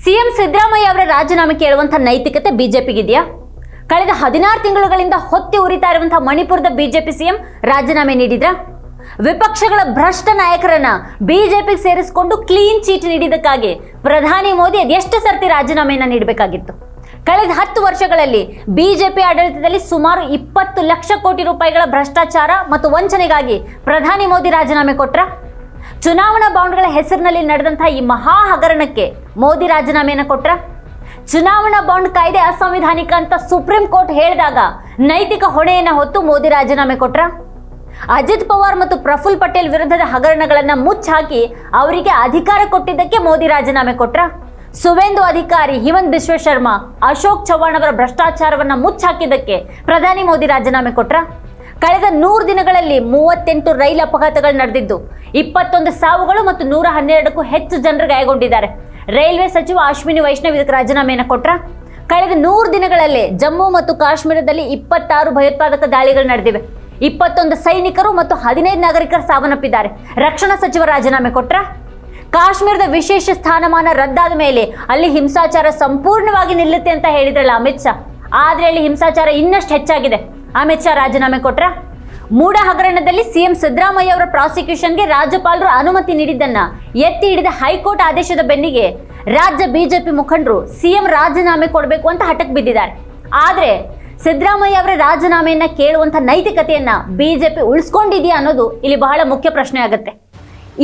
CM Siddaramaiah ಅವರ ರಾಜೀನಾಮೆ ಕೇಳುವಂತ ನೈತಿಕತೆ ಬಿಜೆಪಿಗಿದೆಯಾ? ಕಳೆದ 16 ತಿಂಗಳುಗಳಿಂದ ಹೊತ್ತಿ ಉರಿತಾ ಇರುವಂತಹ ಮಣಿಪುರದ ಬಿಜೆಪಿ ಸಿಎಂ ರಾಜೀನಾಮೆ ನೀಡಿದ್ರ? ವಿಪಕ್ಷಗಳ ಭ್ರಷ್ಟ ನಾಯಕರನ್ನ ಬಿಜೆಪಿ ಸೇರಿಸಿಕೊಂಡು ಕ್ಲೀನ್ ಚೀಟ್ ನೀಡಿದ್ದಕ್ಕಾಗಿ ಪ್ರಧಾನಿ ಮೋದಿ ಅದೆಷ್ಟು ಸರ್ತಿ ರಾಜೀನಾಮೆಯನ್ನ ನೀಡಬೇಕಾಗಿತ್ತು? ಕಳೆದ 10 ವರ್ಷಗಳಲ್ಲಿ ಬಿಜೆಪಿ ಆಡಳಿತದಲ್ಲಿ ಸುಮಾರು 20 ಲಕ್ಷ ಕೋಟಿ ರೂಪಾಯಿಗಳ ಭ್ರಷ್ಟಾಚಾರ ಮತ್ತು ವಂಚನೆಗಾಗಿ ಪ್ರಧಾನಿ ಮೋದಿ ರಾಜೀನಾಮೆ ಕೊಟ್ರ? ಚುನಾವಣಾ ಬಾಂಡ್ಗಳ ಹೆಸರಿನಲ್ಲಿ ನಡೆದಂತಹ ಈ ಮಹಾ ಹಗರಣಕ್ಕೆ ಮೋದಿ ರಾಜೀನಾಮೆಯನ್ನು ಕೊಟ್ರ? ಚುನಾವಣಾ ಬಾಂಡ್ ಕಾಯ್ದೆ ಅಸಂವಿಧಾನಿಕ ಅಂತ ಸುಪ್ರೀಂ ಕೋರ್ಟ್ ಹೇಳಿದಾಗ ನೈತಿಕ ಹೊಣೆಯನ್ನು ಹೊತ್ತು ಮೋದಿ ರಾಜೀನಾಮೆ ಕೊಟ್ರ? ಅಜಿತ್ ಪವಾರ್ ಮತ್ತು ಪ್ರಫುಲ್ ಪಟೇಲ್ ವಿರುದ್ಧದ ಹಗರಣಗಳನ್ನ ಮುಚ್ಚಾಕಿ ಅವರಿಗೆ ಅಧಿಕಾರ ಕೊಟ್ಟಿದ್ದಕ್ಕೆ ಮೋದಿ ರಾಜೀನಾಮೆ ಕೊಟ್ರ? ಸುವೇಂದು ಅಧಿಕಾರಿ, ಹಿಮಂತ್ ಬಿಶ್ವ ಶರ್ಮಾ, ಅಶೋಕ್ ಚವ್ಹಾಣ್ ಅವರ ಭ್ರಷ್ಟಾಚಾರವನ್ನ ಮುಚ್ಚಾಕಿದ್ದಕ್ಕೆ ಪ್ರಧಾನಿ ಮೋದಿ ರಾಜೀನಾಮೆ ಕೊಟ್ರ? ಕಳೆದ 100 ದಿನಗಳಲ್ಲಿ 38 ರೈಲು ಅಪಘಾತಗಳು ನಡೆದಿದ್ದು 21 ಸಾವುಗಳು ಮತ್ತು 112ಕ್ಕೂ ಹೆಚ್ಚು ಜನರು ಗಾಯಗೊಂಡಿದ್ದಾರೆ. ರೈಲ್ವೆ ಸಚಿವ ಅಶ್ವಿನಿ ವೈಷ್ಣವ್ ಇದಕ್ಕೆ ರಾಜೀನಾಮೆಯನ್ನು ಕೊಟ್ರ? ಕಳೆದ 100 ದಿನಗಳಲ್ಲೇ ಜಮ್ಮು ಮತ್ತು ಕಾಶ್ಮೀರದಲ್ಲಿ 26 ಭಯೋತ್ಪಾದಕ ದಾಳಿಗಳು ನಡೆದಿವೆ. 21 ಸೈನಿಕರು ಮತ್ತು 15 ನಾಗರಿಕರು ಸಾವನ್ನಪ್ಪಿದ್ದಾರೆ. ರಕ್ಷಣಾ ಸಚಿವ ರಾಜೀನಾಮೆ ಕೊಟ್ರ? ಕಾಶ್ಮೀರದ ವಿಶೇಷ ಸ್ಥಾನಮಾನ ರದ್ದಾದ ಮೇಲೆ ಅಲ್ಲಿ ಹಿಂಸಾಚಾರ ಸಂಪೂರ್ಣವಾಗಿ ನಿಲ್ಲುತ್ತೆ ಅಂತ ಹೇಳಿದ್ರಲ್ಲ ಅಮಿತ್ ಶಾ, ಆದ್ರೆ ಅಲ್ಲಿ ಹಿಂಸಾಚಾರ ಇನ್ನಷ್ಟು ಹೆಚ್ಚಾಗಿದೆ. ಅಮಿತ್ ಶಾ ರಾಜೀನಾಮೆ ಕೊಟ್ರ? ಮೂಡ ಹಗರಣದಲ್ಲಿ ಸಿಎಂ ಸಿದ್ದರಾಮಯ್ಯ ಅವರ ಪ್ರಾಸಿಕ್ಯೂಷನ್ಗೆ ರಾಜ್ಯಪಾಲರು ಅನುಮತಿ ನೀಡಿದ್ದನ್ನ ಎತ್ತಿ ಹಿಡಿದ ಹೈಕೋರ್ಟ್ ಆದೇಶದ ಬೆನ್ನಿಗೆ ರಾಜ್ಯ ಬಿಜೆಪಿ ಮುಖಂಡರು ಸಿಎಂ ರಾಜೀನಾಮೆ ಕೊಡಬೇಕು ಅಂತ ಹಠಕ್ಕೆ ಬಿದ್ದಿದ್ದಾರೆ. ಆದ್ರೆ ಸಿದ್ದರಾಮಯ್ಯ ಅವರ ರಾಜೀನಾಮೆಯನ್ನ ಕೇಳುವಂತ ನೈತಿಕತೆಯನ್ನ ಬಿಜೆಪಿ ಉಳಿಸ್ಕೊಂಡಿದೆಯಾ ಅನ್ನೋದು ಇಲ್ಲಿ ಬಹಳ ಮುಖ್ಯ ಪ್ರಶ್ನೆ ಆಗುತ್ತೆ.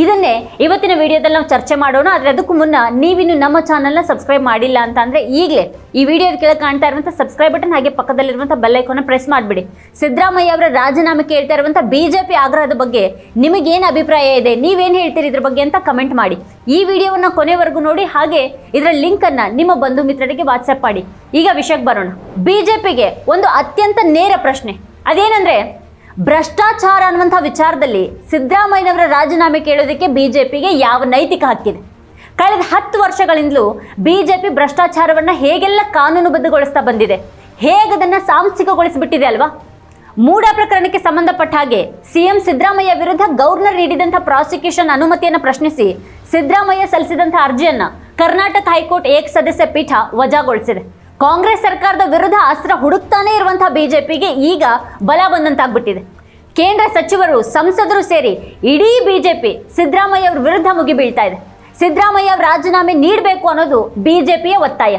ಇದನ್ನೇ ಇವತ್ತಿನ ವಿಡಿಯೋದಲ್ಲಿ ನಾವು ಚರ್ಚೆ ಮಾಡೋಣ. ಆದರೆ ಅದಕ್ಕೂ ಮುನ್ನ ನೀವಿನ್ನು ನಮ್ಮ ಚಾನಲ್ನ ಸಬ್ಸ್ಕ್ರೈಬ್ ಮಾಡಿಲ್ಲ ಅಂತ ಅಂದರೆ ಈಗಲೇ ಈ ವಿಡಿಯೋದ ಕೆಳಗೆ ಕಾಣ್ತಾ ಇರುವಂಥ ಸಬ್ಸ್ಕ್ರೈಬ್ ಬಟನ್ ಹಾಗೆ ಪಕ್ಕದಲ್ಲಿರುವಂಥ ಬೆಲ್ ಐಕಾನ್ನ ಪ್ರೆಸ್ ಮಾಡಿಬಿಡಿ. ಸಿದ್ದರಾಮಯ್ಯ ಅವರ ರಾಜೀನಾಮೆ ಕೇಳ್ತಾ ಇರುವಂಥ ಬಿಜೆಪಿ ಆಗ್ರಹದ ಬಗ್ಗೆ ನಿಮಗೇನು ಅಭಿಪ್ರಾಯ ಇದೆ, ನೀವೇನು ಹೇಳ್ತೀರಿ ಇದ್ರ ಬಗ್ಗೆ ಅಂತ ಕಮೆಂಟ್ ಮಾಡಿ. ಈ ವಿಡಿಯೋವನ್ನು ಕೊನೆವರೆಗೂ ನೋಡಿ, ಹಾಗೆ ಇದರ ಲಿಂಕನ್ನು ನಿಮ್ಮ ಬಂಧು ಮಿತ್ರರಿಗೆ ವಾಟ್ಸಪ್ ಮಾಡಿ. ಈಗ ವಿಷಯಕ್ಕೆ ಬರೋಣ. ಬಿಜೆಪಿಗೆ ಒಂದು ಅತ್ಯಂತ ನೇರ ಪ್ರಶ್ನೆ, ಅದೇನೆಂದರೆ ಭ್ರಷ್ಟಾಚಾರ ಅನ್ನುವಂಥ ವಿಚಾರದಲ್ಲಿ ಸಿದ್ದರಾಮಯ್ಯನವರ ರಾಜೀನಾಮೆ ಕೇಳೋದಕ್ಕೆ ಬಿಜೆಪಿಗೆ ಯಾವ ನೈತಿಕ ಹಕ್ಕಿದೆ? ಕಳೆದ 10 ವರ್ಷಗಳಿಂದಲೂ ಬಿಜೆಪಿ ಭ್ರಷ್ಟಾಚಾರವನ್ನು ಹೇಗೆಲ್ಲ ಕಾನೂನುಬದ್ಧಗೊಳಿಸ್ತಾ ಬಂದಿದೆ, ಹೇಗದನ್ನು ಸಾಂಸ್ಥಿಕಗೊಳಿಸಿಬಿಟ್ಟಿದೆ ಅಲ್ವಾ? ಮೂಡ ಪ್ರಕರಣಕ್ಕೆ ಸಂಬಂಧಪಟ್ಟ ಹಾಗೆ ಸಿಎಂ ಸಿದ್ದರಾಮಯ್ಯ ವಿರುದ್ಧ ಗವರ್ನರ್ ನೀಡಿದಂಥ ಪ್ರಾಸಿಕ್ಯೂಷನ್ ಅನುಮತಿಯನ್ನು ಪ್ರಶ್ನಿಸಿ ಸಿದ್ದರಾಮಯ್ಯ ಸಲ್ಲಿಸಿದಂಥ ಅರ್ಜಿಯನ್ನು ಕರ್ನಾಟಕ ಹೈಕೋರ್ಟ್ ಏಕಸದಸ್ಯ ಪೀಠ ವಜಾಗೊಳಿಸಿದೆ. ಕಾಂಗ್ರೆಸ್ ಸರ್ಕಾರದ ವಿರುದ್ಧ ಅಸ್ತ್ರ ಹುಡುಕ್ತಾನೆ ಇರುವಂತಹ ಬಿಜೆಪಿಗೆ ಈಗ ಬಲ ಬಂದಂತಾಗ್ಬಿಟ್ಟಿದೆ. ಕೇಂದ್ರ ಸಚಿವರು, ಸಂಸದರು ಸೇರಿ ಇಡೀ ಬಿಜೆಪಿ ಸಿದ್ದರಾಮಯ್ಯ ಅವರ ವಿರುದ್ಧ ಮುಗಿಬೀಳ್ತಾ ಇದೆ. ಸಿದ್ದರಾಮಯ್ಯ ಅವರು ರಾಜೀನಾಮೆ ನೀಡಬೇಕು ಅನ್ನೋದು ಬಿಜೆಪಿಯ ಒತ್ತಾಯ.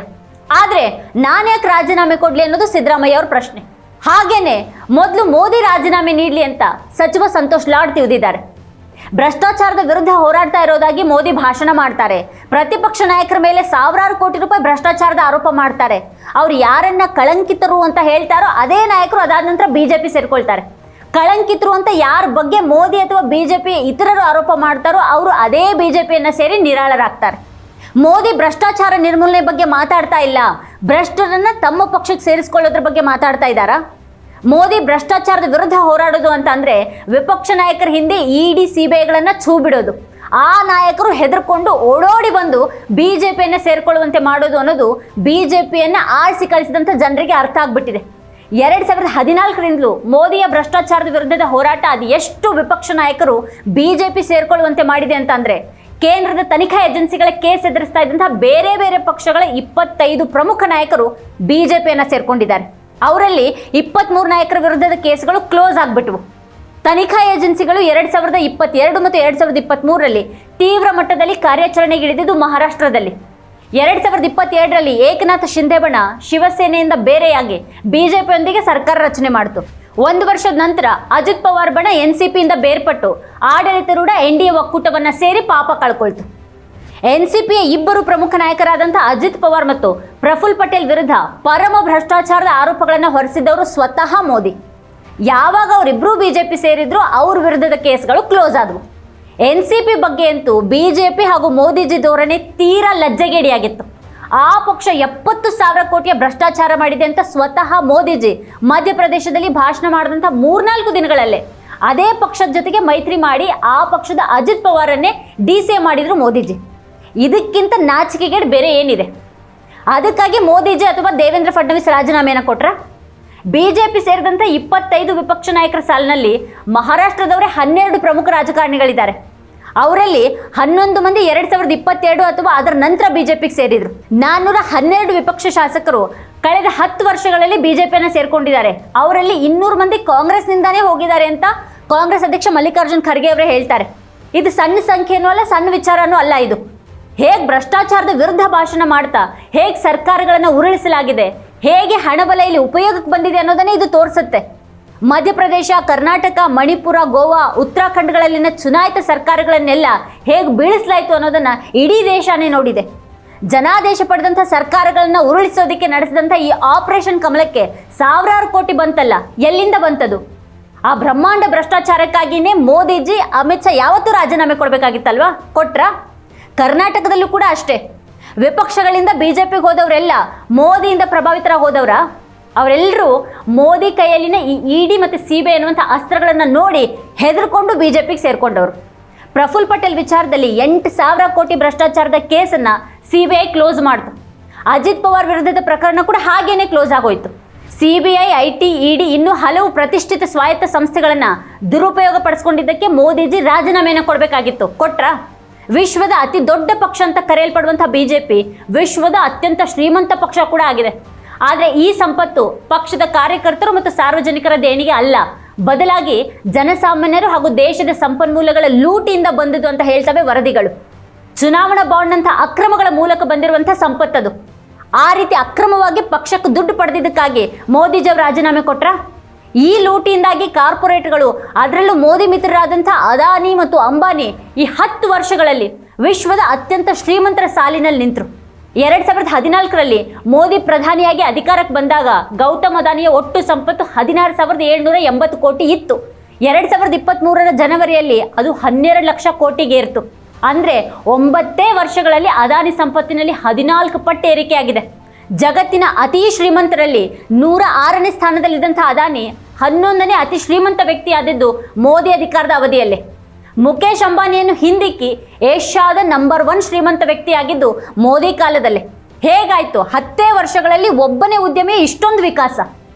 ಆದರೆ ನಾನ್ಯಾಕೆ ರಾಜೀನಾಮೆ ಕೊಡ್ಲಿ ಅನ್ನೋದು ಸಿದ್ದರಾಮಯ್ಯ ಅವ್ರ ಪ್ರಶ್ನೆ. ಹಾಗೇನೆ ಮೊದಲು ಮೋದಿ ರಾಜೀನಾಮೆ ನೀಡಲಿ ಅಂತ ಸಚಿವ ಸಂತೋಷ್ ಲಾಡ್ ತಿಳಿದಿದ್ದಾರೆ. ಭ್ರಷ್ಟಾಚಾರದ ವಿರುದ್ಧ ಹೋರಾಡ್ತಾ ಇರೋದಾಗಿ ಮೋದಿ ಭಾಷಣ ಮಾಡ್ತಾರೆ. ಪ್ರತಿಪಕ್ಷ ನಾಯಕರ ಮೇಲೆ ಸಾವಿರಾರು ಕೋಟಿ ರೂಪಾಯಿ ಭ್ರಷ್ಟಾಚಾರದ ಆರೋಪ ಮಾಡ್ತಾರೆ. ಅವ್ರು ಯಾರನ್ನ ಕಳಂಕಿತರು ಅಂತ ಹೇಳ್ತಾರೋ ಅದೇ ನಾಯಕರು ಅದಾದ ನಂತರ ಬಿಜೆಪಿ ಸೇರ್ಕೊಳ್ತಾರೆ. ಕಳಂಕಿತರು ಅಂತ ಯಾರ ಬಗ್ಗೆ ಮೋದಿ ಅಥವಾ ಬಿಜೆಪಿ ಇತರರು ಆರೋಪ ಮಾಡ್ತಾರೋ ಅವರು ಅದೇ ಬಿಜೆಪಿಯನ್ನ ಸೇರಿ ನಿರಾಳರಾಗ್ತಾರೆ. ಮೋದಿ ಭ್ರಷ್ಟಾಚಾರ ನಿರ್ಮೂಲನೆ ಬಗ್ಗೆ ಮಾತಾಡ್ತಾ ಇಲ್ಲ, ಭ್ರಷ್ಟರನ್ನ ತಮ್ಮ ಪಕ್ಷಕ್ಕೆ ಸೇರಿಸ್ಕೊಳ್ಳೋದ್ರ ಬಗ್ಗೆ ಮಾತಾಡ್ತಾ ಇದ್ದಾರಾ? ಮೋದಿ ಭ್ರಷ್ಟಾಚಾರದ ವಿರುದ್ಧ ಹೋರಾಡೋದು ಅಂತ ಅಂದ್ರೆ ವಿಪಕ್ಷ ನಾಯಕರ ಹಿಂದೆ ಇಡಿ ಸಿಬಿಐಗಳನ್ನ ಛೂ ಬಿಡೋದು, ಆ ನಾಯಕರು ಹೆದರ್ಕೊಂಡು ಓಡೋಡಿ ಬಂದು ಬಿಜೆಪಿಯನ್ನ ಸೇರ್ಕೊಳ್ಳುವಂತೆ ಮಾಡೋದು ಅನ್ನೋದು ಬಿಜೆಪಿಯನ್ನ ಆರಿಸಿ ಕಳಿಸಿದಂಥ ಜನರಿಗೆ ಅರ್ಥ ಆಗ್ಬಿಟ್ಟಿದೆ. 2014ರಿಂದಲೂ ಮೋದಿಯ ಭ್ರಷ್ಟಾಚಾರದ ವಿರುದ್ಧದ ಹೋರಾಟ ಅದು ಎಷ್ಟು ವಿಪಕ್ಷ ನಾಯಕರು ಬಿಜೆಪಿ ಸೇರ್ಕೊಳ್ಳುವಂತೆ ಮಾಡಿದೆ ಅಂತ ಅಂದ್ರೆ ಕೇಂದ್ರದ ತನಿಖಾ ಏಜೆನ್ಸಿಗಳ ಕೇಸ್ ಎದುರಿಸ್ತಾ ಇದ್ದಂತಹ ಬೇರೆ ಬೇರೆ ಪಕ್ಷಗಳ 25 ಪ್ರಮುಖ ನಾಯಕರು ಬಿಜೆಪಿಯನ್ನ ಸೇರ್ಕೊಂಡಿದ್ದಾರೆ. ಅವರಲ್ಲಿ 23 ನಾಯಕರ ವಿರುದ್ಧದ ಕೇಸ್ಗಳು ಕ್ಲೋಸ್ ಆಗಿಬಿಟ್ವು. ತನಿಖಾ ಏಜೆನ್ಸಿಗಳು 2022 ಮತ್ತು 2023ರಲ್ಲಿ ತೀವ್ರ ಮಟ್ಟದಲ್ಲಿ ಕಾರ್ಯಾಚರಣೆಗಿಳಿದಿದ್ದು ಮಹಾರಾಷ್ಟ್ರದಲ್ಲಿ. 2022ರಲ್ಲಿ ಏಕನಾಥ್ ಶಿಂದೆ ಬಣ ಶಿವಸೇನೆಯಿಂದ ಬೇರೆಯಾಗಿ ಬಿಜೆಪಿಯೊಂದಿಗೆ ಸರ್ಕಾರ ರಚನೆ ಮಾಡಿತು. 1 ವರ್ಷದ ನಂತರ ಅಜಿತ್ ಪವಾರ್ ಬಣ ಎನ್ಸಿಪಿಯಿಂದ ಬೇರ್ಪಟ್ಟು ಆಡಳಿತಾರೂಢ ಎನ್ಡಿಎ ಒಕ್ಕೂಟವನ್ನು ಸೇರಿ ಪಾಪ ಕಳ್ಕೊಳ್ತು. ಎನ್ಸಿಪಿಯ 2 ಪ್ರಮುಖ ನಾಯಕರಾದಂಥ ಅಜಿತ್ ಪವಾರ್ ಮತ್ತು ಪ್ರಫುಲ್ ಪಟೇಲ್ ವಿರುದ್ಧ ಪರಮ ಭ್ರಷ್ಟಾಚಾರದ ಆರೋಪಗಳನ್ನು ಹೊರಿಸಿದವರು ಸ್ವತಃ ಮೋದಿ. ಯಾವಾಗ ಅವರಿಬ್ಬರೂ ಬಿಜೆಪಿ ಸೇರಿದ್ರು ಅವ್ರ ವಿರುದ್ಧದ ಕೇಸ್ಗಳು ಕ್ಲೋಸ್ ಆದವು. ಎನ್ಸಿಪಿ ಬಗ್ಗೆ ಅಂತೂ ಬಿಜೆಪಿ ಹಾಗೂ ಮೋದಿಜಿ ಧೋರಣೆ ತೀರಾ ಲಜ್ಜೆಗೇಡಿಯಾಗಿತ್ತು. ಆ ಪಕ್ಷ 70,000 ಕೋಟಿಯ ಭ್ರಷ್ಟಾಚಾರ ಮಾಡಿದೆ ಅಂತ ಸ್ವತಃ ಮೋದಿಜಿ ಮಧ್ಯಪ್ರದೇಶದಲ್ಲಿ ಭಾಷಣ ಮಾಡಿದಂಥ 3-4 ದಿನಗಳಲ್ಲೇ ಅದೇ ಪಕ್ಷದ ಜೊತೆಗೆ ಮೈತ್ರಿ ಮಾಡಿ ಆ ಪಕ್ಷದ ಅಜಿತ್ ಪವಾರನ್ನೇ ಡಿಸಿಎಂ ಮಾಡಿದ್ರು ಮೋದಿಜಿ. ಇದಕ್ಕಿಂತ ನಾಚಿಕೆಗೇಡು ಬೇರೆ ಏನಿದೆ? ಅದಕ್ಕಾಗಿ ಮೋದಿಜಿ ಅಥವಾ ದೇವೇಂದ್ರ ಫಡ್ನವೀಸ್ ರಾಜೀನಾಮೆಯನ್ನು ಕೊಟ್ರ? ಬಿಜೆಪಿ ಸೇರಿದಂತೆ 25 ವಿಪಕ್ಷ ನಾಯಕರ ಸಾಲಿನಲ್ಲಿ ಮಹಾರಾಷ್ಟ್ರದವರೇ 12 ಪ್ರಮುಖ ರಾಜಕಾರಣಿಗಳಿದ್ದಾರೆ. ಅವರಲ್ಲಿ 11 ಮಂದಿ 2022 ಅಥವಾ ಅದರ ನಂತರ ಬಿಜೆಪಿಗೆ ಸೇರಿದ್ರು. 412 ವಿಪಕ್ಷ ಶಾಸಕರು ಕಳೆದ 10 ವರ್ಷಗಳಲ್ಲಿ ಬಿಜೆಪಿಯನ್ನು ಸೇರ್ಕೊಂಡಿದ್ದಾರೆ. ಅವರಲ್ಲಿ 200 ಮಂದಿ ಕಾಂಗ್ರೆಸ್ನಿಂದಾನೇ ಹೋಗಿದ್ದಾರೆ ಅಂತ ಕಾಂಗ್ರೆಸ್ ಅಧ್ಯಕ್ಷ ಮಲ್ಲಿಕಾರ್ಜುನ್ ಖರ್ಗೆ ಅವರೇ ಹೇಳ್ತಾರೆ. ಇದು ಸಣ್ಣ ಸಂಖ್ಯೆನೂ ಅಲ್ಲ, ಸಣ್ಣ ವಿಚಾರನೂ ಅಲ್ಲ. ಇದು ಹೇಗೆ ಭ್ರಷ್ಟಾಚಾರದ ವಿರುದ್ಧ ಭಾಷಣ ಮಾಡ್ತಾ ಹೇಗೆ ಸರ್ಕಾರಗಳನ್ನು ಉರುಳಿಸಲಾಗಿದೆ, ಹೇಗೆ ಹಣಬಲ ಇಲ್ಲಿ ಉಪಯೋಗಕ್ಕೆ ಬಂದಿದೆ ಅನ್ನೋದನ್ನೇ ಇದು ತೋರಿಸುತ್ತೆ. ಮಧ್ಯಪ್ರದೇಶ, ಕರ್ನಾಟಕ, ಮಣಿಪುರ, ಗೋವಾ, ಉತ್ತರಾಖಂಡಗಳಲ್ಲಿನ ಚುನಾಯಿತ ಸರ್ಕಾರಗಳನ್ನೆಲ್ಲ ಹೇಗೆ ಬೀಳಿಸಲಾಯಿತು ಅನ್ನೋದನ್ನ ಇಡೀ ದೇಶನೇ ನೋಡಿದೆ. ಜನಾದೇಶ ಪಡೆದಂಥ ಸರ್ಕಾರಗಳನ್ನ ಉರುಳಿಸೋದಕ್ಕೆ ನಡೆಸಿದಂಥ ಈ ಆಪರೇಷನ್ ಕಮಲಕ್ಕೆ ಸಾವಿರಾರು ಕೋಟಿ ಬಂತಲ್ಲ, ಎಲ್ಲಿಂದ ಬಂತದು? ಆ ಬ್ರಹ್ಮಾಂಡ ಭ್ರಷ್ಟಾಚಾರಕ್ಕಾಗಿಯೇ ಮೋದಿಜಿ, ಅಮಿತ್ ಶಾ ಯಾವತ್ತೂ ರಾಜೀನಾಮೆ ಕೊಡಬೇಕಾಗಿತ್ತಲ್ವಾ? ಕೊಟ್ರ? ಕರ್ನಾಟಕದಲ್ಲೂ ಕೂಡ ಅಷ್ಟೇ. ವಿಪಕ್ಷಗಳಿಂದ ಬಿಜೆಪಿಗೆ ಹೋದವರೆಲ್ಲ ಮೋದಿಯಿಂದ ಪ್ರಭಾವಿತರಾಗಿ ಹೋದವರ? ಅವರೆಲ್ಲರೂ ಮೋದಿ ಕೈಯಲ್ಲಿನ ಈ ಇಡಿ ಮತ್ತು ಸಿಬಿಐ ಅನ್ನುವಂಥ ಅಸ್ತ್ರಗಳನ್ನು ನೋಡಿ ಹೆದರ್ಕೊಂಡು ಬಿಜೆಪಿಗೆ ಸೇರ್ಕೊಂಡವರು. ಪ್ರಫುಲ್ ಪಟೇಲ್ ವಿಚಾರದಲ್ಲಿ 8,000 ಕೋಟಿ ಭ್ರಷ್ಟಾಚಾರದ ಕೇಸನ್ನು ಸಿಬಿಐ ಕ್ಲೋಸ್ ಮಾಡ್ತು. ಅಜಿತ್ ಪವಾರ್ ವಿರುದ್ಧದ ಪ್ರಕರಣ ಕೂಡ ಹಾಗೇನೆ ಕ್ಲೋಸ್ ಆಗೋಯ್ತು. ಸಿಬಿಐ, ಐಟಿ, ಇಡಿ ಇನ್ನೂ ಹಲವು ಪ್ರತಿಷ್ಠಿತ ಸ್ವಾಯತ್ತ ಸಂಸ್ಥೆಗಳನ್ನು ದುರುಪಯೋಗ ಪಡಿಸ್ಕೊಂಡಿದ್ದಕ್ಕೆ ಮೋದಿಜಿ ರಾಜೀನಾಮೆಯನ್ನು ಕೊಡಬೇಕಾಗಿತ್ತು. ಕೊಟ್ರ? ವಿಶ್ವದ ಅತಿ ದೊಡ್ಡ ಪಕ್ಷ ಅಂತ ಕರೆಯಲ್ಪಡುವಂಥ ಬಿಜೆಪಿ ವಿಶ್ವದ ಅತ್ಯಂತ ಶ್ರೀಮಂತ ಪಕ್ಷ ಕೂಡ ಆಗಿದೆ. ಆದರೆ ಈ ಸಂಪತ್ತು ಪಕ್ಷದ ಕಾರ್ಯಕರ್ತರು ಮತ್ತು ಸಾರ್ವಜನಿಕರ ದೇಣಿಗೆ ಅಲ್ಲ, ಬದಲಾಗಿ ಜನಸಾಮಾನ್ಯರು ಹಾಗೂ ದೇಶದ ಸಂಪನ್ಮೂಲಗಳ ಲೂಟಿಯಿಂದ ಬಂದದ್ದು ಅಂತ ಹೇಳ್ತವೆ ವರದಿಗಳು. ಚುನಾವಣಾ ಬಾಂಡ್ ಅಂತ ಅಕ್ರಮಗಳ ಮೂಲಕ ಬಂದಿರುವಂಥ ಸಂಪತ್ತದು. ಆ ರೀತಿ ಅಕ್ರಮವಾಗಿ ಪಕ್ಷಕ್ಕೆ ದುಡ್ಡು ಪಡೆದಿದ್ದಕ್ಕಾಗಿ ಮೋದಿಜಿ ಅವರು ರಾಜೀನಾಮೆ ಕೊಟ್ರ? ಈ ಲೂಟಿಯಿಂದಾಗಿ ಕಾರ್ಪೊರೇಟ್ಗಳು, ಅದರಲ್ಲೂ ಮೋದಿ ಮಿತ್ರರಾದಂಥ ಅದಾನಿ ಮತ್ತು ಅಂಬಾನಿ ಈ 10 ವರ್ಷಗಳಲ್ಲಿ ವಿಶ್ವದ ಅತ್ಯಂತ ಶ್ರೀಮಂತರ ಸಾಲಿನಲ್ಲಿ ನಿಂತರು. 2014ರಲ್ಲಿ ಮೋದಿ ಪ್ರಧಾನಿಯಾಗಿ ಅಧಿಕಾರಕ್ಕೆ ಬಂದಾಗ ಗೌತಮ್ ಅದಾನಿಯ ಒಟ್ಟು ಸಂಪತ್ತು 16,780 ಕೋಟಿ ಇತ್ತು. 2023ರ ಜನವರಿಯಲ್ಲಿ ಅದು 12 ಲಕ್ಷ ಕೋಟಿಗೆ ಏರ್ತು. ಅಂದರೆ 9 ವರ್ಷಗಳಲ್ಲಿ ಅದಾನಿ ಸಂಪತ್ತಿನಲ್ಲಿ 14 ಪಟ್ಟು ಏರಿಕೆಯಾಗಿದೆ. ಜಗತ್ತಿನ ಅತಿ ಶ್ರೀಮಂತರಲ್ಲಿ 106ನೇ ಸ್ಥಾನದಲ್ಲಿದ್ದಂಥ ಅದಾನಿ 11ನೇ ಅತಿ ಶ್ರೀಮಂತ ವ್ಯಕ್ತಿ ಆದದ್ದು ಮೋದಿ ಅಧಿಕಾರದ ಅವಧಿಯಲ್ಲೇ. ಮುಖೇಶ್ ಅಂಬಾನಿಯನ್ನು ಹಿಂದಿಕ್ಕಿ ಏಷ್ಯಾದ ನಂಬರ್ 1 ಶ್ರೀಮಂತ ವ್ಯಕ್ತಿಯಾಗಿದ್ದು ಮೋದಿ ಕಾಲದಲ್ಲೇ. ಹೇಗಾಯ್ತು? 10 ವರ್ಷಗಳಲ್ಲಿ ಒಬ್ಬನೇ ಉದ್ಯಮಿ ಇಷ್ಟೊಂದು ವಿಕಾಸ?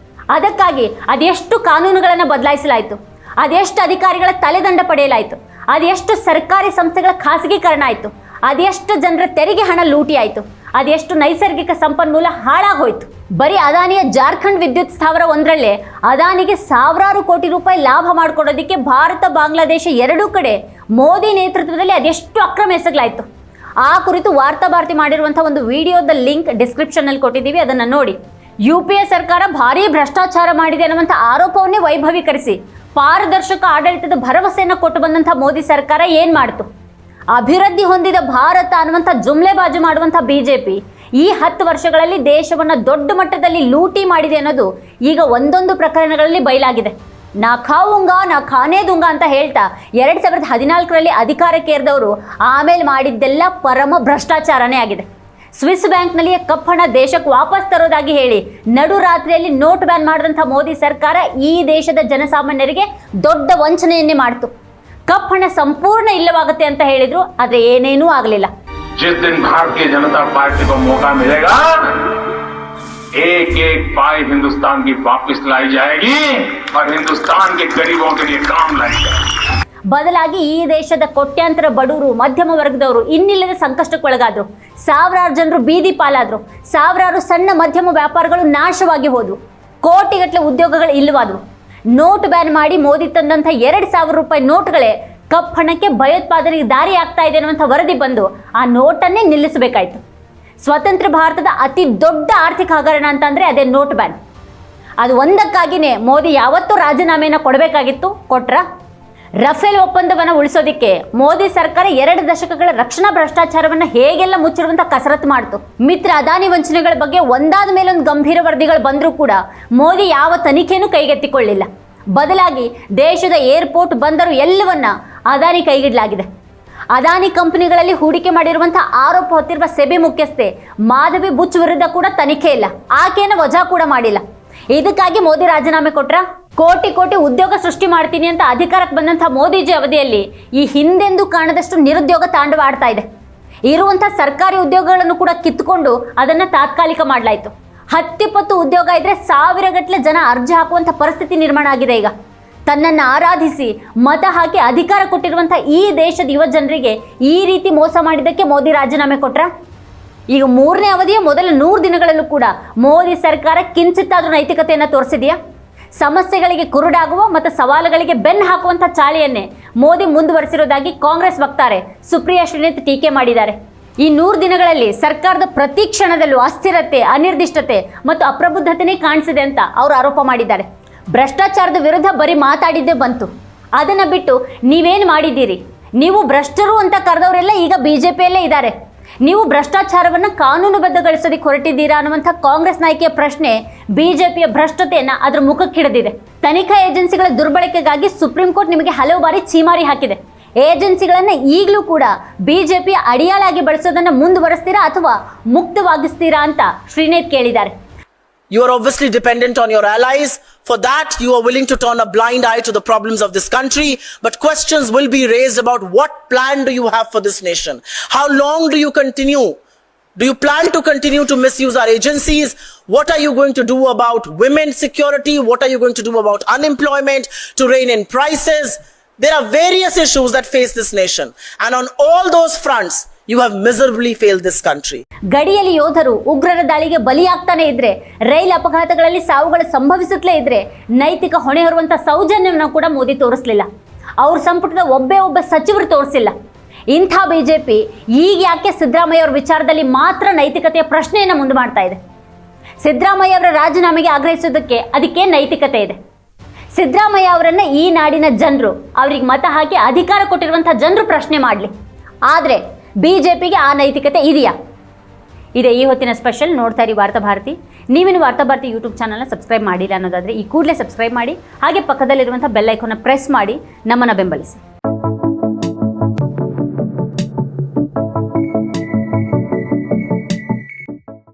ಅದಕ್ಕಾಗಿ ಅದೆಷ್ಟು ಕಾನೂನುಗಳನ್ನು ಬದಲಾಯಿಸಲಾಯಿತು, ಅದೆಷ್ಟು ಅಧಿಕಾರಿಗಳ ತಲೆದಂಡ ಪಡೆಯಲಾಯಿತು, ಅದೆಷ್ಟು ಸರ್ಕಾರಿ ಸಂಸ್ಥೆಗಳ ಖಾಸಗೀಕರಣ ಆಯಿತು, ಅದೆಷ್ಟು ಜನರ ತೆರಿಗೆ ಹಣ ಲೂಟಿ ಆಯಿತು, ಅದೆಷ್ಟು ನೈಸರ್ಗಿಕ ಸಂಪನ್ಮೂಲ ಹಾಳಾಗೋಯ್ತು. ಬರೀ ಅದಾನಿಯ ಜಾರ್ಖಂಡ್ ವಿದ್ಯುತ್ ಸ್ಥಾವರ ಒಂದರಲ್ಲೇ ಅದಾನಿಗೆ ಸಾವಿರಾರು ಕೋಟಿ ರೂಪಾಯಿ ಲಾಭ ಮಾಡಿಕೊಡೋದಕ್ಕೆ ಭಾರತ, ಬಾಂಗ್ಲಾದೇಶ ಎರಡೂ ಕಡೆ ಮೋದಿ ನೇತೃತ್ವದಲ್ಲಿ ಅದೆಷ್ಟು ಅಕ್ರಮ ಎಸಗಲಾಯಿತು. ಆ ಕುರಿತು ವಾರ್ತಾ ಭಾರತಿ ಮಾಡಿರುವಂಥ ಒಂದು ವಿಡಿಯೋದ ಲಿಂಕ್ ಡಿಸ್ಕ್ರಿಪ್ಷನ್ನಲ್ಲಿ ಕೊಟ್ಟಿದ್ದೀವಿ, ಅದನ್ನು ನೋಡಿ. UPA ಸರ್ಕಾರ ಭಾರೀ ಭ್ರಷ್ಟಾಚಾರ ಮಾಡಿದೆ ಅನ್ನುವಂಥ ಆರೋಪವನ್ನೇ ವೈಭವೀಕರಿಸಿ ಪಾರದರ್ಶಕ ಆಡಳಿತದ ಭರವಸೆಯನ್ನು ಕೊಟ್ಟು ಬಂದಂಥ ಮೋದಿ ಸರ್ಕಾರ ಏನು ಮಾಡ್ತು? ಅಭಿವೃದ್ಧಿ ಹೊಂದಿದ ಭಾರತ ಅನ್ನುವಂಥ ಜುಮ್ಲೆಬಾಜು ಮಾಡುವಂಥ ಬಿಜೆಪಿ ಈ 10 ವರ್ಷಗಳಲ್ಲಿ ದೇಶವನ್ನು ದೊಡ್ಡ ಮಟ್ಟದಲ್ಲಿ ಲೂಟಿ ಮಾಡಿದೆ ಅನ್ನೋದು ಈಗ ಒಂದೊಂದು ಪ್ರಕರಣಗಳಲ್ಲಿ ಬಯಲಾಗಿದೆ. ನಾ ಖಾವುಂಗಾ ನಾ ಖಾನೇ ದುಂಗಾ ಅಂತ ಹೇಳ್ತಾ 2014ರಲ್ಲಿ ಅಧಿಕಾರಕ್ಕೇರಿದವರು ಆಮೇಲೆ ಮಾಡಿದ್ದೆಲ್ಲ ಪರಮ ಭ್ರಷ್ಟಾಚಾರನೇ ಆಗಿದೆ. ಸ್ವಿಸ್ ಬ್ಯಾಂಕ್ನಲ್ಲಿಯೇ ಕಪ್ಪಣ ದೇಶಕ್ಕೆ ವಾಪಸ್ ತರೋದಾಗಿ ಹೇಳಿ ನಡು ರಾತ್ರಿಯಲ್ಲಿ ನೋಟ್ ಬ್ಯಾನ್ ಮಾಡಿದಂಥ ಮೋದಿ ಸರ್ಕಾರ ಈ ದೇಶದ ಜನಸಾಮಾನ್ಯರಿಗೆ ದೊಡ್ಡ ವಂಚನೆಯನ್ನೇ ಮಾಡ್ತು. ಕಪ್ಪಣ ಸಂಪೂರ್ಣ ಇಲ್ಲವಾಗುತ್ತೆ ಅಂತ ಹೇಳಿದ್ರು, ಆದ್ರೆ ಏನೇನೂ ಆಗಲಿಲ್ಲ. जिस दिन भारतीय जनता पार्टी को मौका मिलेगा, एक एक पाई हिंदुस्तान की वापस लाई जाएगी और हिंदुस्तान के गरीबों के लिए काम लाई जाएगी. ಬದಲಾಗಿ ಈ ದೇಶದ ಕೋಟ್ಯಾಂತರ ಬಡವರು, ಮಧ್ಯಮ ವರ್ಗದವರು ಇನ್ನಿಲ್ಲದ ಸಂಕಷ್ಟಕ್ಕೊಳಗಾದ್ರು. ಸಾವಿರಾರು ಜನರು ಬೀದಿ ಪಾಲಾದ್ರು. ಸಾವಿರಾರು ಸಣ್ಣ ಮಧ್ಯಮ ವ್ಯಾಪಾರಗಳು ನಾಶವಾಗಿ ಹೋದವು. ಕೋಟಿಗಟ್ಟಲೆ ಉದ್ಯೋಗಗಳು ಇಲ್ಲವಾದವು. ನೋಟ್ ಬ್ಯಾನ್ ಮಾಡಿ ಮೋದಿ ತಂದಂಥ 2,000 ರೂಪಾಯಿ ನೋಟ್ಗಳೇ ಕಪ್ಪಣಕ್ಕೆ, ಭಯೋತ್ಪಾದನೆಗೆ ದಾರಿ ಆಗ್ತಾ ಇದೆ ಅನ್ನುವಂಥ ವರದಿ ಬಂದು ಆ ನೋಟನ್ನೇ ನಿಲ್ಲಿಸಬೇಕಾಯಿತು. ಸ್ವತಂತ್ರ ಭಾರತದ ಅತಿ ದೊಡ್ಡ ಆರ್ಥಿಕ ಹಗರಣ ಅಂತಂದರೆ ಅದೇ ನೋಟ್ ಬ್ಯಾನ್. ಅದು ಒಂದಕ್ಕಾಗಿಯೇ ಮೋದಿ ಯಾವತ್ತೂ ರಾಜೀನಾಮೆಯನ್ನು ಕೊಡಬೇಕಾಗಿತ್ತು. ಕೊಟ್ರ? ರಫೇಲ್ ಒಪ್ಪಂದವನ್ನು ಉಳಿಸೋದಕ್ಕೆ ಮೋದಿ ಸರ್ಕಾರ 2 ದಶಕಗಳ ರಕ್ಷಣಾ ಭ್ರಷ್ಟಾಚಾರವನ್ನು ಹೇಗೆಲ್ಲ ಮುಚ್ಚಿರುವಂಥ ಕಸರತ್ತು ಮಾಡ್ತು. ಮಿತ್ರ ಅದಾನಿ ವಂಚನೆಗಳ ಬಗ್ಗೆ ಒಂದಾದ ಮೇಲೊಂದು ಗಂಭೀರ ವರದಿಗಳು ಬಂದರೂ ಕೂಡ ಮೋದಿ ಯಾವ ತನಿಖೆನೂ ಕೈಗೆತ್ತಿಕೊಳ್ಳಿಲ್ಲ. ಬದಲಾಗಿ ದೇಶದ ಏರ್ಪೋರ್ಟ್, ಬಂದರು ಎಲ್ಲವನ್ನ ಅದಾನಿ ಕೈಗಿಡಲಾಗಿದೆ. ಅದಾನಿ ಕಂಪನಿಗಳಲ್ಲಿ ಹೂಡಿಕೆ ಮಾಡಿರುವಂಥ ಆರೋಪ ಹೊತ್ತಿರುವ ಸೆಬಿ ಮುಖ್ಯಸ್ಥೆ ಮಾಧವಿ ಬುಚ್ ವಿರುದ್ಧ ಕೂಡ ತನಿಖೆ ಇಲ್ಲ. ಆಕೆಯನ್ನು ವಜಾ ಕೂಡ ಮಾಡಿಲ್ಲ. ಇದಕ್ಕಾಗಿ ಮೋದಿ ರಾಜೀನಾಮೆ ಕೊಟ್ರ? ಕೋಟಿ ಕೋಟಿ ಉದ್ಯೋಗ ಸೃಷ್ಟಿ ಮಾಡ್ತೀನಿ ಅಂತ ಅಧಿಕಾರಕ್ಕೆ ಬಂದಂಥ ಮೋದಿಜಿ ಅವಧಿಯಲ್ಲಿ ಈ ಹಿಂದೆಂದೂ ಕಾಣದಷ್ಟು ನಿರುದ್ಯೋಗ ತಾಂಡವಾಡ್ತಾ ಇದೆ. ಇರುವಂಥ ಸರ್ಕಾರಿ ಉದ್ಯೋಗಗಳನ್ನು ಕೂಡ ಕಿತ್ತುಕೊಂಡು ಅದನ್ನು ತಾತ್ಕಾಲಿಕ ಮಾಡಲಾಯಿತು. 10-20 ಉದ್ಯೋಗ ಇದ್ರೆ 1000 ಗಟ್ಟಲೆ ಜನ ಅರ್ಜಿ ಹಾಕುವಂಥ ಪರಿಸ್ಥಿತಿ ನಿರ್ಮಾಣ ಆಗಿದೆ. ಈಗ ತನ್ನನ್ನು ಆರಾಧಿಸಿ ಮತ ಹಾಕಿ ಅಧಿಕಾರ ಕೊಟ್ಟಿರುವಂಥ ಈ ದೇಶದ ಯುವ ಜನರಿಗೆ ಈ ರೀತಿ ಮೋಸ ಮಾಡಿದ್ದಕ್ಕೆ ಮೋದಿ ರಾಜೀನಾಮೆ ಕೊಟ್ರ? ಈಗ 3ನೇ ಅವಧಿಯ ಮೊದಲ 100 ದಿನಗಳಲ್ಲೂ ಕೂಡ ಮೋದಿ ಸರ್ಕಾರ ಕಿಂಚಿತ್ತಾದ್ರೂ ನೈತಿಕತೆಯನ್ನು ತೋರಿಸಿದೆಯಾ? ಸಮಸ್ಯೆಗಳಿಗೆ ಕುರುಡಾಗುವ ಮತ್ತು ಸವಾಲುಗಳಿಗೆ ಬೆನ್ನು ಹಾಕುವಂಥ ಚಾಳಿಯನ್ನೇ ಮೋದಿ ಮುಂದುವರಿಸಿರೋದಾಗಿ ಕಾಂಗ್ರೆಸ್ ವಕ್ತಾರೆ ಸುಪ್ರಿಯಾ ಶ್ರೀನಾಥ್ ಟೀಕೆ ಮಾಡಿದ್ದಾರೆ. ಈ 100 ದಿನಗಳಲ್ಲಿ ಸರ್ಕಾರದ ಪ್ರತಿ ಕ್ಷಣದಲ್ಲೂ ಅಸ್ಥಿರತೆ, ಅನಿರ್ದಿಷ್ಟತೆ ಮತ್ತು ಅಪ್ರಬುದ್ಧತೆನೇ ಕಾಣಿಸಿದೆ ಅಂತ ಅವರು ಆರೋಪ ಮಾಡಿದ್ದಾರೆ. ಭ್ರಷ್ಟಾಚಾರದ ವಿರುದ್ಧ ಬರೀ ಮಾತಾಡಿದ್ದೇ ಬಂತು. ಅದನ್ನು ಬಿಟ್ಟು ನೀವೇನು ಮಾಡಿದ್ದೀರಿ? ನೀವು ಭ್ರಷ್ಟರು ಅಂತ ಕರೆದವರೆಲ್ಲ ಈಗ ಬಿಜೆಪಿಯಲ್ಲೇ ಇದ್ದಾರೆ. ನೀವು ಭ್ರಷ್ಟಾಚಾರವನ್ನು ಕಾನೂನುಬದ್ಧಗೊಳಿಸೋದಕ್ಕೆ ಹೊರಟಿದ್ದೀರಾ ಅನ್ನುವಂಥ ಕಾಂಗ್ರೆಸ್ ನಾಯಕಿಯ ಪ್ರಶ್ನೆ ಬಿಜೆಪಿಯ ಭ್ರಷ್ಟತೆಯನ್ನು ಅದರ ಮುಖಕ್ಕೆ ಹಿಡಿದಿದೆ. ತನಿಖಾ ಏಜೆನ್ಸಿಗಳ ದುರ್ಬಳಕೆಗಾಗಿ ಸುಪ್ರೀಂ ಕೋರ್ಟ್ ನಿಮಗೆ ಹಲವು ಬಾರಿ ಛೀಮಾರಿ ಹಾಕಿದೆ. ಏಜೆನ್ಸಿಗಳನ್ನು ಈಗಲೂ ಕೂಡ ಬಿಜೆಪಿಯ ಅಡಿಯಾಳಾಗಿ ಬಳಸೋದನ್ನು ಮುಂದುವರಿಸ್ತೀರಾ ಅಥವಾ ಮುಕ್ತವಾಗಿಸ್ತೀರಾ ಅಂತ ಶ್ರೀನಾಥ್ ಕೇಳಿದ್ದಾರೆ. You are obviously dependent on your allies. For that, you are willing to turn a blind eye to the problems of this country. But questions will be raised about what plan do you have for this nation? How long do you continue? Do you plan to continue to misuse our agencies? What are you going to do about women's security? What are you going to do about unemployment, to rein in prices? There are various issues that face this nation. And on all those fronts, you have miserably failed this country. ಗಡಿಯಲ್ಲಿ ಯೋಧರು ಉಗ್ರರ ದಾಳಿಗೆ ಬಲಿಯಾಗ್ತಾನೆ ಇದ್ರೆ, ರೈಲು ಅಪಘಾತಗಳಲ್ಲಿ ಸಾವುಗಳು ಸಂಭವಿಸುತ್ತಲೇ ಇದ್ರೆ ನೈತಿಕ ಹೊಣೆ ಹೊರುವಂಥ ಸೌಜನ್ಯವನ್ನು ಕೂಡ ಮೋದಿ ತೋರಿಸಲಿಲ್ಲ. ಅವ್ರ ಸಂಪುಟದ ಒಬ್ಬ ಸಚಿವರು ತೋರಿಸಿಲ್ಲ. ಇಂಥ ಬಿಜೆಪಿ ಈಗ ಯಾಕೆ ಸಿದ್ದರಾಮಯ್ಯ ಅವರ ವಿಚಾರದಲ್ಲಿ ಮಾತ್ರ ನೈತಿಕತೆಯ ಪ್ರಶ್ನೆಯನ್ನು ಮುಂದೆ ಮಾಡ್ತಾ ಇದೆ? ಸಿದ್ದರಾಮಯ್ಯ ಅವರ ರಾಜೀನಾಮೆಗೆ ಆಗ್ರಹಿಸೋದಕ್ಕೆ ಅದಕ್ಕೆ ನೈತಿಕತೆ ಇದೆ. ಸಿದ್ದರಾಮಯ್ಯ ಅವರನ್ನು ಈ ನಾಡಿನ ಜನರು, ಅವ್ರಿಗೆ ಮತ ಹಾಕಿ ಅಧಿಕಾರ ಕೊಟ್ಟಿರುವಂಥ ಜನರು ಪ್ರಶ್ನೆ ಮಾಡಲಿ. ಆದರೆ ಬಿಜೆಪಿಗೆ ಆ ನೈತಿಕತೆ ಇದೆಯಾ? ಇದೆ ಈ ಹೊತ್ತಿನ ಸ್ಪೆಷಲ್. ನೋಡ್ತಾ ಇರಿ ವಾರ್ತಾ ಭಾರತಿ. ನೀವೇನು ವಾರ್ತಾ ಭಾರತಿ ಯೂಟ್ಯೂಬ್ ಚಾನಲ್ನ ಸಬ್ಸ್ಕ್ರೈಬ್ ಮಾಡಿಲ್ಲ ಅನ್ನೋದಾದರೆ ಈ ಕೂಡಲೇ ಸಬ್ಸ್ಕ್ರೈಬ್ ಮಾಡಿ, ಹಾಗೆ ಪಕ್ಕದಲ್ಲಿರುವಂಥ ಬೆಲ್ ಐಕಾನ್ನ ಪ್ರೆಸ್ ಮಾಡಿ ನಮ್ಮನ್ನು ಬೆಂಬಲಿಸಿ.